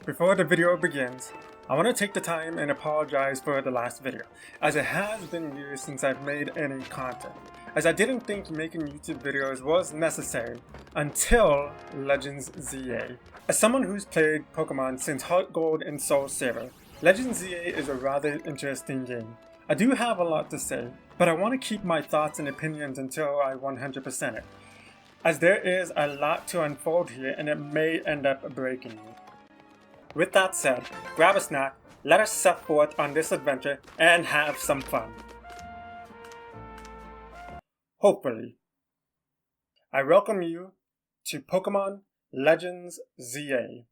Before the video begins, I want to take the time and apologize for the last video, as it has been years since I've made any content, as I didn't think making YouTube videos was necessary until Legends ZA. As someone who's played Pokemon since Heart Gold and Soul Silver, Legends ZA is a rather interesting game. I do have a lot to say, but I want to keep my thoughts and opinions until I 100% it, as there is a lot to unfold here and it may end up breaking me. With that said, grab a snack, let us set forth on this adventure and have some fun. Hopefully. I welcome you to Pokemon Legends ZA.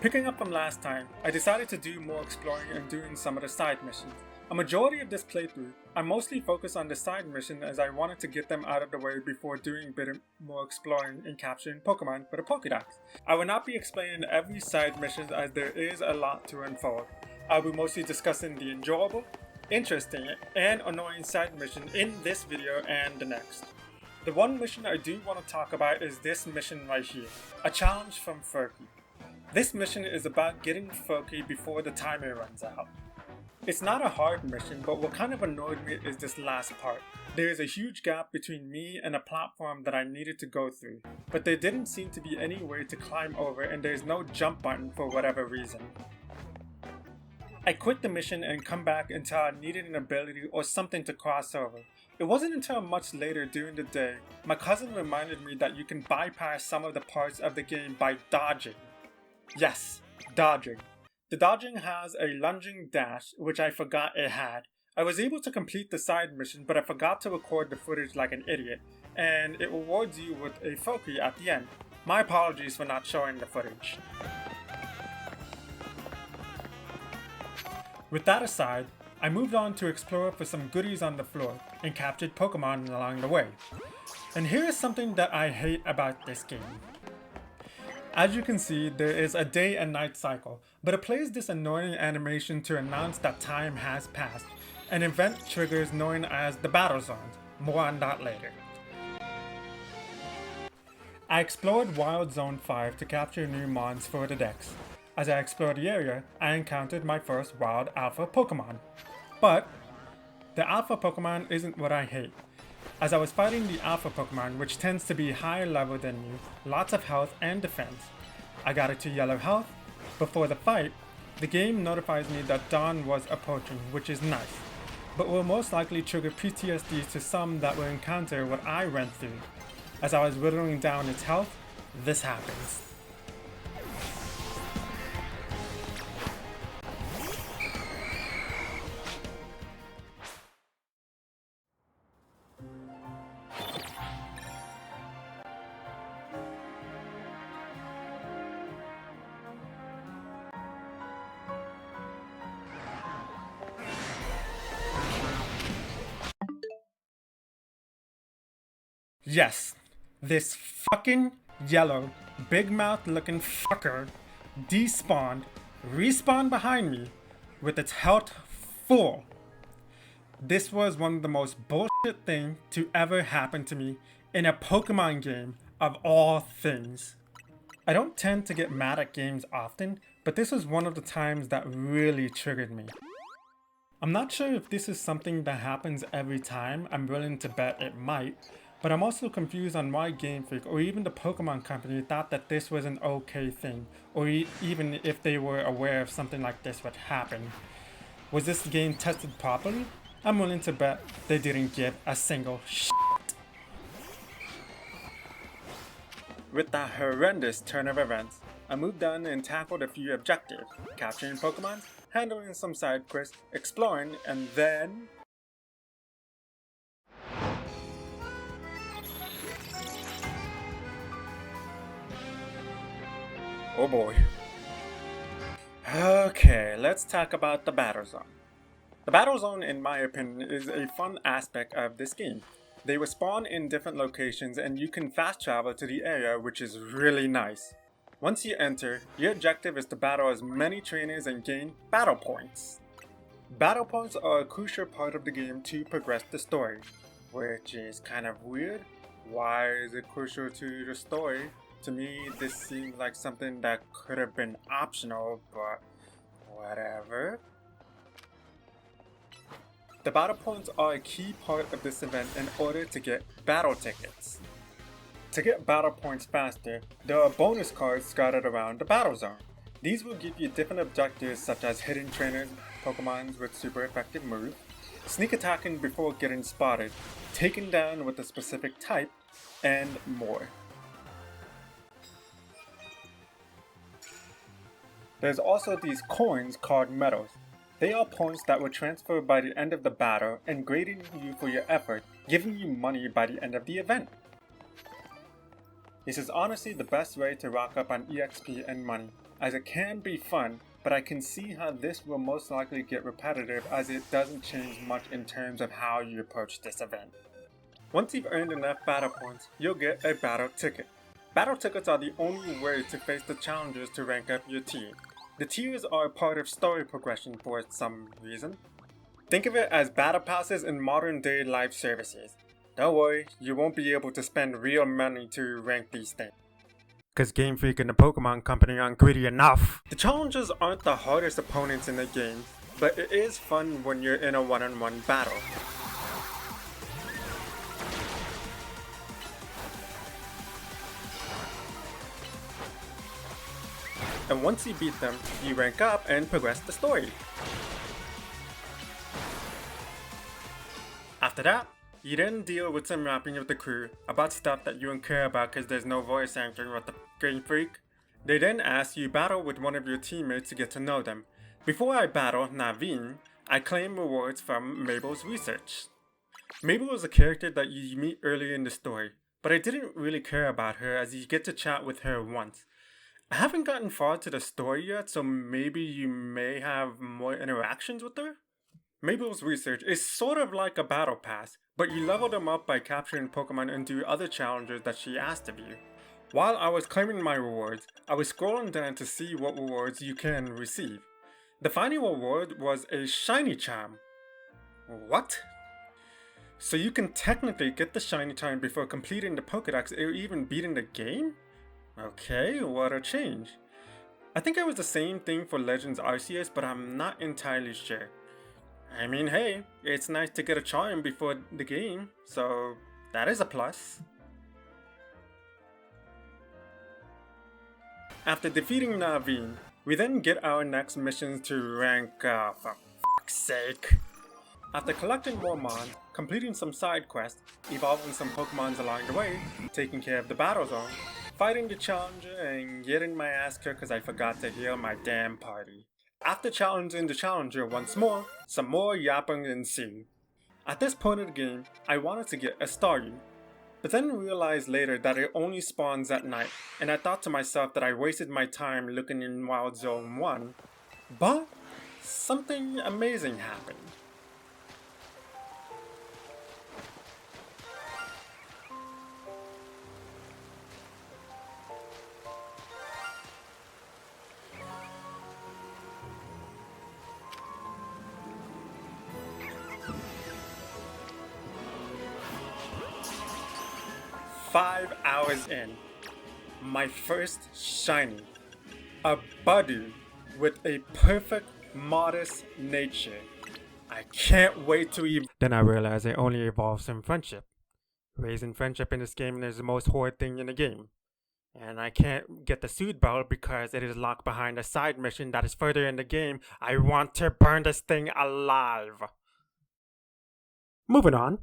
Picking up from last time, I decided to do more exploring and doing some of the side missions. A majority of this playthrough, I mostly focused on the side mission as I wanted to get them out of the way before doing a bit more exploring and capturing Pokemon for the Pokédex. I will not be explaining every side mission as there is a lot to unfold. I will be mostly discussing the enjoyable, interesting, and annoying side mission in this video and the next. The one mission I do want to talk about is this mission right here, a challenge from Furky. This mission is about getting Furky before the timer runs out. It's not a hard mission, but what kind of annoyed me is this last part. There is a huge gap between me and a platform that I needed to go through, but there didn't seem to be any way to climb over and there is no jump button for whatever reason. I quit the mission and come back until I needed an ability or something to cross over. It wasn't until much later during the day, my cousin reminded me that you can bypass some of the parts of the game by dodging. Yes, dodging. The dodging has a lunging dash, which I forgot it had. I was able to complete the side mission, but I forgot to record the footage like an idiot, and it rewards you with a Furky at the end. My apologies for not showing the footage. With that aside, I moved on to explore for some goodies on the floor and captured Pokemon along the way. And here is something that I hate about this game. As you can see, there is a day and night cycle, but it plays this annoying animation to announce that time has passed. An event triggers known as the battle zones. More on that later. I explored Wild Zone 5 to capture new mons for the Dex. As I explored the area, I encountered my first wild alpha Pokemon. But the alpha Pokemon isn't what I hate. As I was fighting the alpha Pokemon, which tends to be higher level than you, lots of health and defense, I got it to yellow health. Before the fight, the game notifies me that dawn was approaching, which is nice, but will most likely trigger PTSD to some that will encounter what I went through. As I was whittling down its health, this happens. Yes, this fucking yellow, big mouth looking fucker despawned, respawned behind me with its health full. This was one of the most bullshit things to ever happen to me in a Pokemon game of all things. I don't tend to get mad at games often, but this was one of the times that really triggered me. I'm not sure if this is something that happens every time. I'm willing to bet it might. But I'm also confused on why Game Freak or even the Pokemon Company thought that this was an okay thing, or even if they were aware of something like this would happen. Was this game tested properly? I'm willing to bet they didn't give a single shit. With that horrendous turn of events, I moved on and tackled a few objectives, capturing Pokemon, handling some side quests, exploring, and then Oh boy. Okay, let's talk about the battle zone. The battle zone, in my opinion, is a fun aspect of this game. They will spawn in different locations and you can fast travel to the area, which is really nice. Once you enter, your objective is to battle as many trainers and gain battle points. Battle points are a crucial part of the game to progress the story, which is kind of weird. Why is it crucial to the story? To me, this seems like something that could have been optional, but whatever. The battle points are a key part of this event in order to get battle tickets. To get battle points faster, there are bonus cards scattered around the battle zone. These will give you different objectives such as hitting trainers, Pokemons with super effective moves, sneak attacking before getting spotted, taken down with a specific type, and more. There's also these coins called medals. They are points that will transfer by the end of the battle and grading you for your effort, giving you money by the end of the event. This is honestly the best way to rack up on EXP and money, as it can be fun, but I can see how this will most likely get repetitive as it doesn't change much in terms of how you approach this event. Once you've earned enough battle points, you'll get a battle ticket. Battle tickets are the only way to face the challengers to rank up your team. The tiers are a part of story progression for some reason. Think of it as battle passes in modern day live services. Don't worry, you won't be able to spend real money to rank these things, cause Game Freak and the Pokemon Company aren't greedy enough. The challengers aren't the hardest opponents in the game, but it is fun when you're in a one-on-one battle. And once you beat them, you rank up and progress the story. After that, you then deal with some rapping with the crew about stuff that you don't care about because there's no voice acting with the Game Freak. They then ask you battle with one of your teammates to get to know them. Before I battle Naveen, I claim rewards from Mabel's research. Mabel is a character that you meet earlier in the story, but I didn't really care about her as you get to chat with her once. I haven't gotten far to the story yet, so maybe you may have more interactions with her? Mabel's research is sort of like a battle pass, but you level them up by capturing Pokemon and do other challenges that she asked of you. While I was claiming my rewards, I was scrolling down to see what rewards you can receive. The final reward was a shiny charm. What? So you can technically get the shiny charm before completing the Pokédex or even beating the game? Okay, what a change. I think it was the same thing for Legends Arceus, but I'm not entirely sure. I mean, hey, it's nice to get a charm before the game, so that is a plus. After defeating Naveen, we then get our next missions to rank up, for fuck's sake. After collecting more Mon, completing some side quests, evolving some Pokemons along the way, taking care of the battle zone, fighting the challenger, and getting my ass kicked because I forgot to heal my damn party. After challenging the challenger once more, some more yapping ensued. At this point of the game, I wanted to get a Staryu, but then realized later that it only spawns at night, and I thought to myself that I wasted my time looking in Wild Zone 1, but something amazing happened. "5 hours in, my first shiny, a Budu with a perfect, modest nature. I can't wait to evolve." Then I realized it only evolves in friendship. Raising friendship in this game is the most horrid thing in the game. And I can't get the suit belt because it is locked behind a side mission that is further in the game. I want to burn this thing alive. Moving on.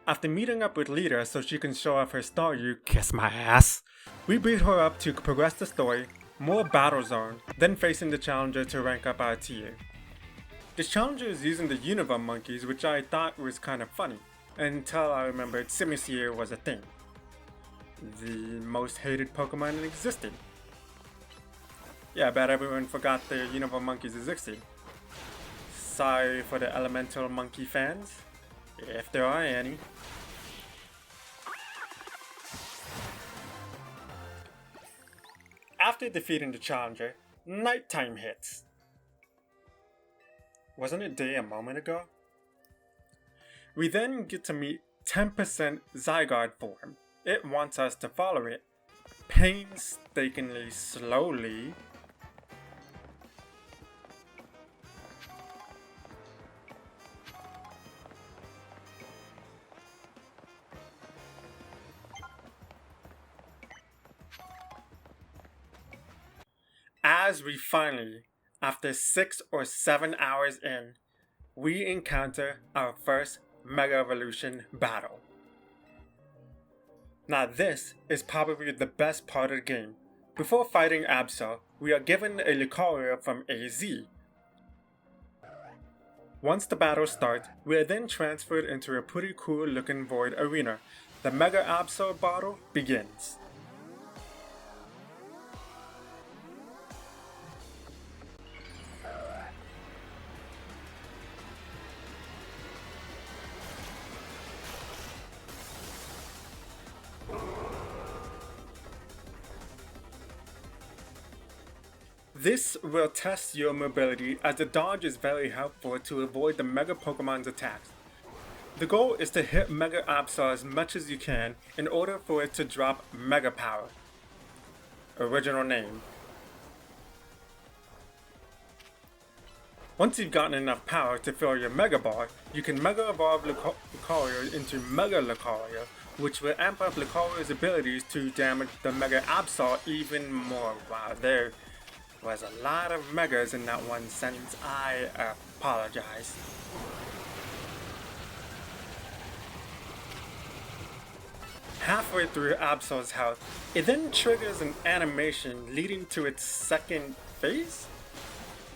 After meeting up with Lita so she can show off her Staryu, kiss my ass, we beat her up to progress the story, more battle zone, then facing the challenger to rank up our tier. This challenger is using the Unova monkeys, which I thought was kind of funny, until I remembered Simisear was a thing. The most hated Pokemon in existence. Yeah, I bet everyone forgot the Universe monkeys exist. Sorry for the elemental monkey fans, if there are any. After defeating the challenger, nighttime hits. Wasn't it day a moment ago? We then get to meet 10% Zygarde form. It wants us to follow it painstakingly slowly. As we finally, after 6 or 7 hours in, we encounter our first Mega Evolution battle. Now this is probably the best part of the game. Before fighting Absol, we are given a Lucario from AZ. Once the battle starts, we are then transferred into a pretty cool looking void arena. The Mega Absol battle begins. This will test your mobility as the dodge is very helpful to avoid the Mega Pokemon's attacks. The goal is to hit Mega Absol as much as you can in order for it to drop Mega Power. Original name. Once you've gotten enough power to fill your Mega Bar, you can Mega Evolve Lucario into Mega Lucario, which will amp up Lucario's abilities to damage the Mega Absol even more. Wow, there was a lot of Megas in that one sentence. I apologize. Halfway through Absol's health, it then triggers an animation leading to its second phase?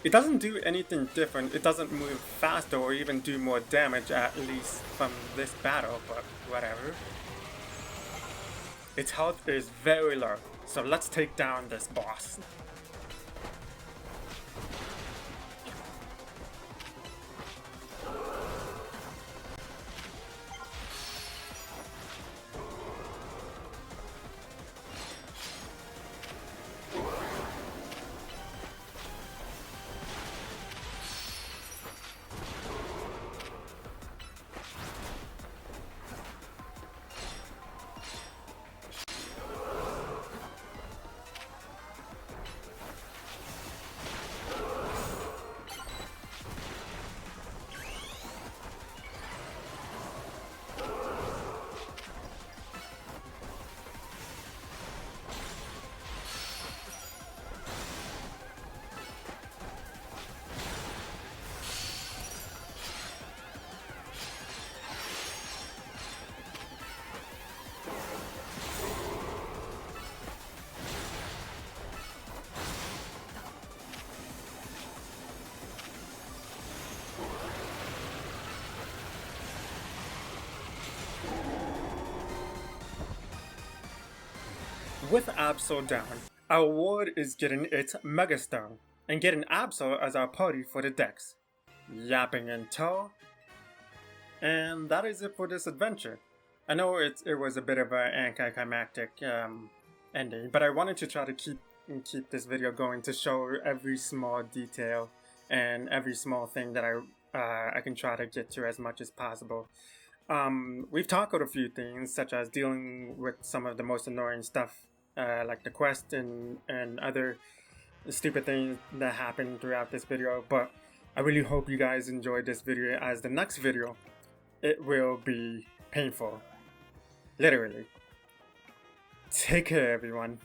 It doesn't do anything different, it doesn't move faster or even do more damage, at least from this battle, but whatever. Its health is very low, so let's take down this boss. With Absol down, our ward is getting its Mega Stone, and getting Absol as our party for the Dex. Yapping in tow. And that is it for this adventure. I know it was a bit of an anticlimactic ending, but I wanted to try to keep this video going to show every small detail and every small thing that I can try to get to as much as possible. We've tackled a few things, such as dealing with some of the most annoying stuff, like the quest and other stupid things that happened throughout this video, but I really hope you guys enjoyed this video, as the next video, it will be painful. Literally. Take care, everyone.